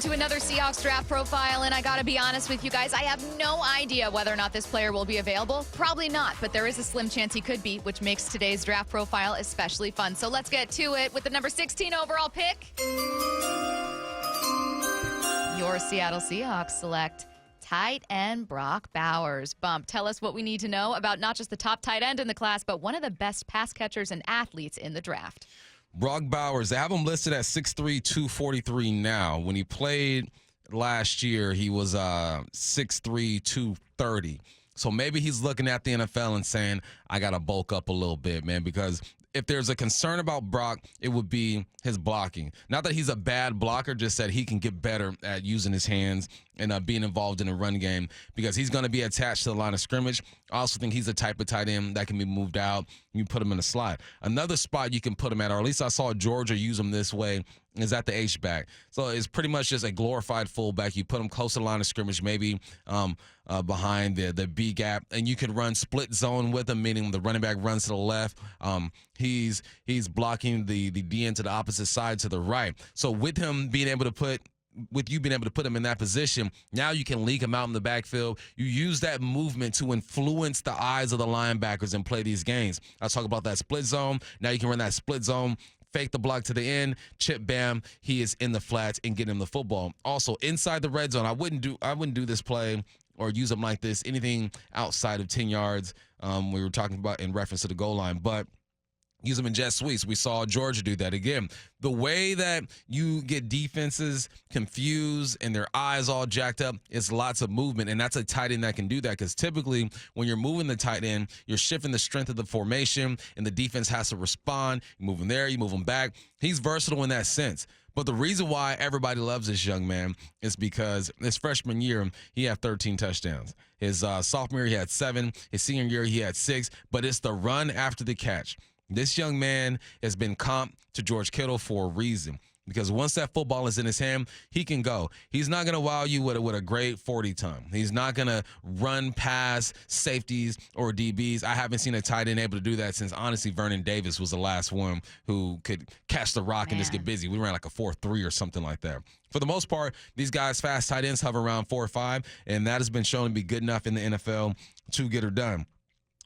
into another Seahawks draft profile, and I gotta be honest with you guys, I have no idea whether or not this player will be available. Probably not, but there is a slim chance he could be, which makes today's draft profile especially fun. So let's get to it with the number 16 overall pick. Your Seattle Seahawks select tight end Brock Bowers. Bump, tell us what we need to know about not just the top tight end in the class, but one of the best pass catchers and athletes in the draft. Brock Bowers, they have him listed at 6'3", 243 now. When he played last year, he was 6'3", 230. So maybe he's looking at the NFL and saying, I got to bulk up a little bit, man, because if there's a concern about Brock, it would be his blocking. Not that he's a bad blocker, just that he can get better at using his hands and being involved in the run game because he's going to be attached to the line of scrimmage. I also think he's the type of tight end that can be moved out. You put him in a slot. Another spot you can put him at, or at least I saw Georgia use him this way, is at the H-back. So it's pretty much just a glorified fullback. You put him close to the line of scrimmage, maybe behind the B gap, and you can run split zone with him, meaning the running back runs to the left. He's blocking the DN to the opposite side to the right. So with him being able to put him in that position, now you can leak him out in the backfield. You use that movement to influence the eyes of the linebackers and play these games. I was talking about that split zone. Now you can run that split zone, fake the block to the end, chip, bam, he is in the flats and get him the football. Also, inside the red zone, I wouldn't do this play or use him like this, anything outside of 10 yards. We were talking about in reference to the goal line, but use them in jet sweeps. We saw Georgia do that. Again, the way that you get defenses confused and their eyes all jacked up is lots of movement, and that's a tight end that can do that because typically when you're moving the tight end, you're shifting the strength of the formation, and the defense has to respond. You move him there, you move him back. He's versatile in that sense. But the reason why everybody loves this young man is because his freshman year, he had 13 touchdowns. His sophomore year, he had 7. His senior year, he had 6. But it's the run after the catch. This young man has been comped to George Kittle for a reason because once that football is in his hand, he can go. He's not going to wow you with a great 40 time. He's not going to run past safeties or DBs. I haven't seen a tight end able to do that since, honestly, Vernon Davis was the last one who could catch the rock and just get busy. We ran like a 4.3 or something like that. For the most part, these guys, fast tight ends, hover around 4 or 5, and that has been shown to be good enough in the NFL to get her done.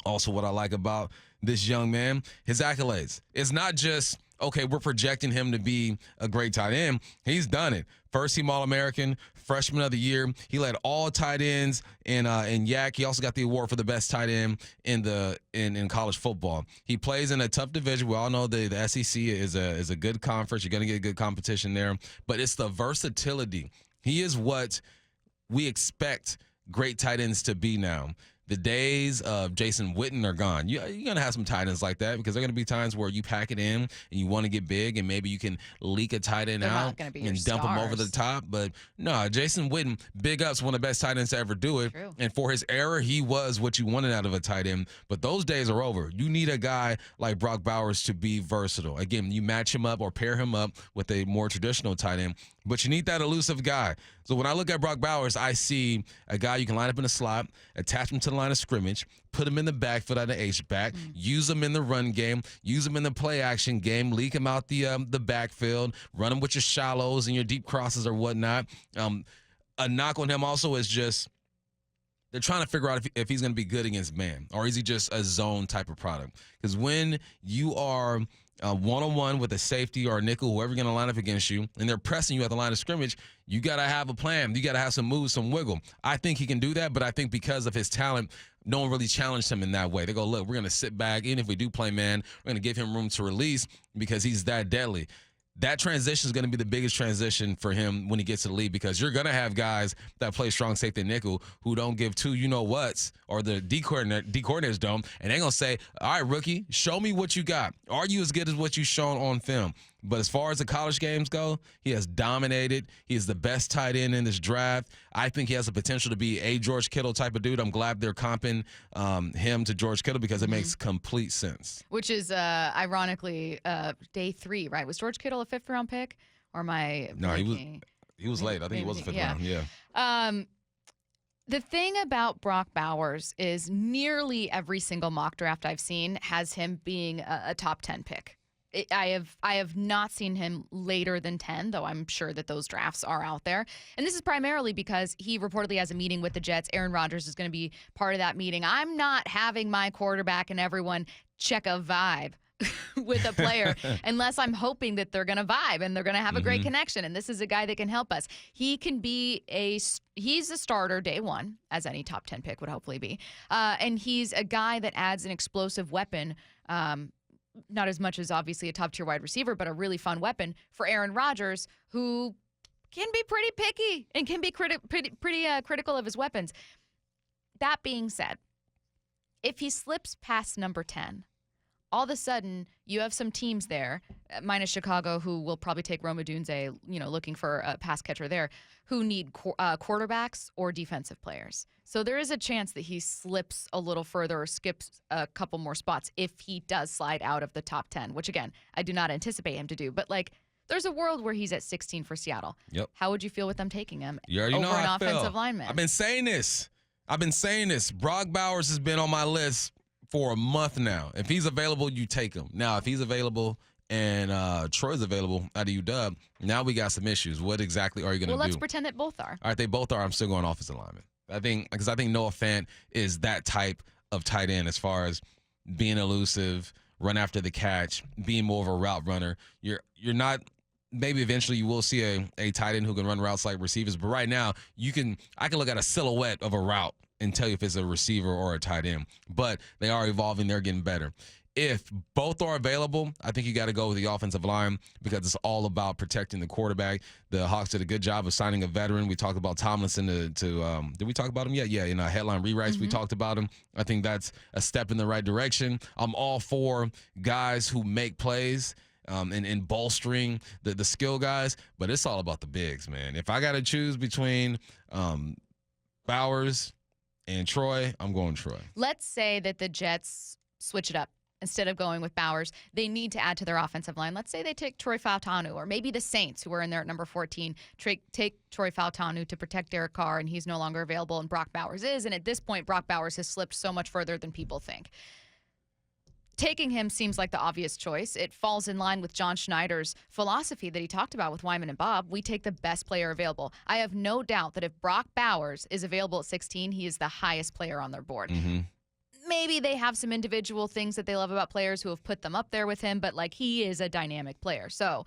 Also, what I like about this young man, his accolades. It's not just, okay, we're projecting him to be a great tight end. He's done it. First team All-American, freshman of the year. He led all tight ends in YAC. He also got the award for the best tight end in college football. He plays in a tough division. We all know the SEC is a good conference. You're going to get good competition there. But it's the versatility. He is what we expect great tight ends to be now. The days of Jason Witten are gone. You're going to have some tight ends like that because there are going to be times where you pack it in and you want to get big and maybe you can leak a tight end out and dump him over the top. But no, Jason Witten, big ups, one of the best tight ends to ever do it. True. And for his era, he was what you wanted out of a tight end. But those days are over. You need a guy like Brock Bowers to be versatile. Again, you match him up or pair him up with a more traditional tight end. But you need that elusive guy. So when I look at Brock Bowers, I see a guy you can line up in a slot, attach him to the line of scrimmage, put him in the backfield at the H-back, use him in the run game, use him in the play-action game, leak him out the backfield, run him with your shallows and your deep crosses or whatnot. A knock on him also is just they're trying to figure out if he's going to be good against man or is he just a zone type of product. Because when you are one-on-one with a safety or a nickel, whoever going to line up against you, and they're pressing you at the line of scrimmage, you got to have a plan. You got to have some moves, some wiggle. I think he can do that, but I think because of his talent, no one really challenged him in that way. They go, look, we're going to sit back. Even if we do play man, we're going to give him room to release because he's that deadly. That transition is going to be the biggest transition for him when he gets to the league because you're going to have guys that play strong safety and nickel who don't give two you-know-whats or the D coordinators don't, and they're going to say, all right, rookie, show me what you got. Are you as good as what you've shown on film? But as far as the college games go, he has dominated. He is the best tight end in this draft. I think he has the potential to be a George Kittle type of dude. I'm glad they're comping him to George Kittle because it makes complete sense. Which is, ironically, day 3, right? Was George Kittle a 5th-round pick? Or No, he was late. I think he was a 5th round, yeah. The thing about Brock Bowers is nearly every single mock draft I've seen has him being a top 10 pick. I have not seen him later than 10, though I'm sure that those drafts are out there. And this is primarily because he reportedly has a meeting with the Jets. Aaron Rodgers is going to be part of that meeting. I'm not having my quarterback and everyone check a vibe with a player unless I'm hoping that they're going to vibe and they're going to have a great connection. And this is a guy that can help us. He's a starter day one, as any top 10 pick would hopefully be. And he's a guy that adds an explosive weapon. Not as much as obviously a top tier wide receiver, but a really fun weapon for Aaron Rodgers, who can be pretty picky and can be pretty critical of his weapons. That being said, if he slips past number 10, all of a sudden you have some teams there, minus Chicago, who will probably take Rome Odunze, looking for a pass catcher there, who need quarterbacks or defensive players. So there is a chance that he slips a little further or skips a couple more spots if he does slide out of the top 10, which, again, I do not anticipate him to do. But, there's a world where he's at 16 for Seattle. Yep. How would you feel with them taking him You already over know an how I offensive feel. lineman? I've been saying this. Brock Bowers has been on my list for a month now. If he's available, you take him. Now, if he's available and Troy's available out of UW, now we got some issues. What exactly are you going to do? Well, let's pretend that both are. All right, they both are. I'm still going offensive lineman. I think Noah Fant is that type of tight end as far as being elusive, run after the catch, being more of a route runner. You're not. Maybe eventually you will see a tight end who can run routes like receivers, but right now I can look at a silhouette of a route and tell you if it's a receiver or a tight end. But they are evolving. They're getting better. If both are available, I think you got to go with the offensive line because it's all about protecting the quarterback. The Hawks did a good job of signing a veteran. We talked about Tomlinson did we talk about him yet? Yeah, in headline rewrites, we talked about him. I think that's a step in the right direction. I'm all for guys who make plays and bolstering the skill guys, but it's all about the bigs, man. If I got to choose between Bowers and Troy, I'm going Troy. Let's say that the Jets switch it up. Instead of going with Bowers, they need to add to their offensive line. Let's say they take Troy Fautanu, or maybe the Saints, who are in there at number 14, take Troy Fautanu to protect Derek Carr, and he's no longer available, and Brock Bowers is. And at this point, Brock Bowers has slipped so much further than people think. Taking him seems like the obvious choice. It falls in line with John Schneider's philosophy that he talked about with Wyman and Bob. We take the best player available. I have no doubt that if Brock Bowers is available at 16, he is the highest player on their board. Mm-hmm. Maybe they have some individual things that they love about players who have put them up there with him, but he is a dynamic player. So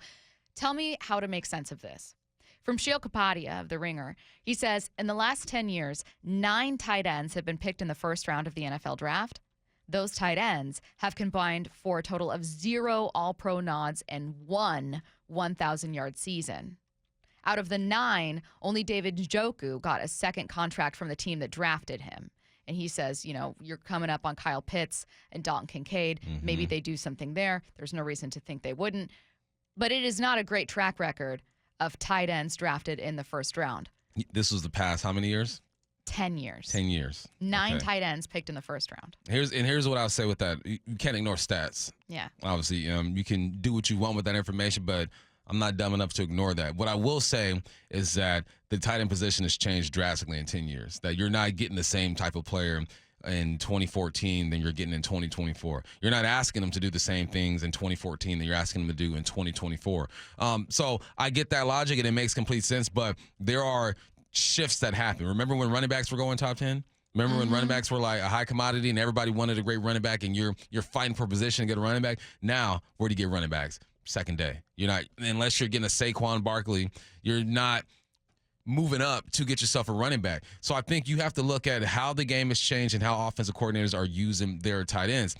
tell me how to make sense of this. From Sheil Kapadia of The Ringer, he says, in the last 10 years, 9 tight ends have been picked in the first round of the NFL draft. Those tight ends have combined for a total of 0 All-Pro nods and 1 1,000-yard season. Out of the 9, only David Njoku got a second contract from the team that drafted him. And he says, you're coming up on Kyle Pitts and Dalton Kincaid. Mm-hmm. Maybe they do something there. There's no reason to think they wouldn't. But it is not a great track record of tight ends drafted in the first round. This was the past how many years? 10 years. 10 years. 9 Okay. tight ends picked in the first round. Here's what I'll say with that. You can't ignore stats. Yeah. Obviously, you can do what you want with that information, but I'm not dumb enough to ignore that. What I will say is that the tight end position has changed drastically in 10 years, that you're not getting the same type of player in 2014 than you're getting in 2024. You're not asking them to do the same things in 2014 that you're asking them to do in 2024. So I get that logic, and it makes complete sense, but there are shifts that happen. Remember when running backs were going top 10? Remember when running backs were like a high commodity and everybody wanted a great running back and you're fighting for position to get a running back? Now, where do you get running backs? Second day. You're not, unless you're getting a Saquon Barkley, you're not moving up to get yourself a running back. So I think you have to look at how the game has changed and how offensive coordinators are using their tight ends.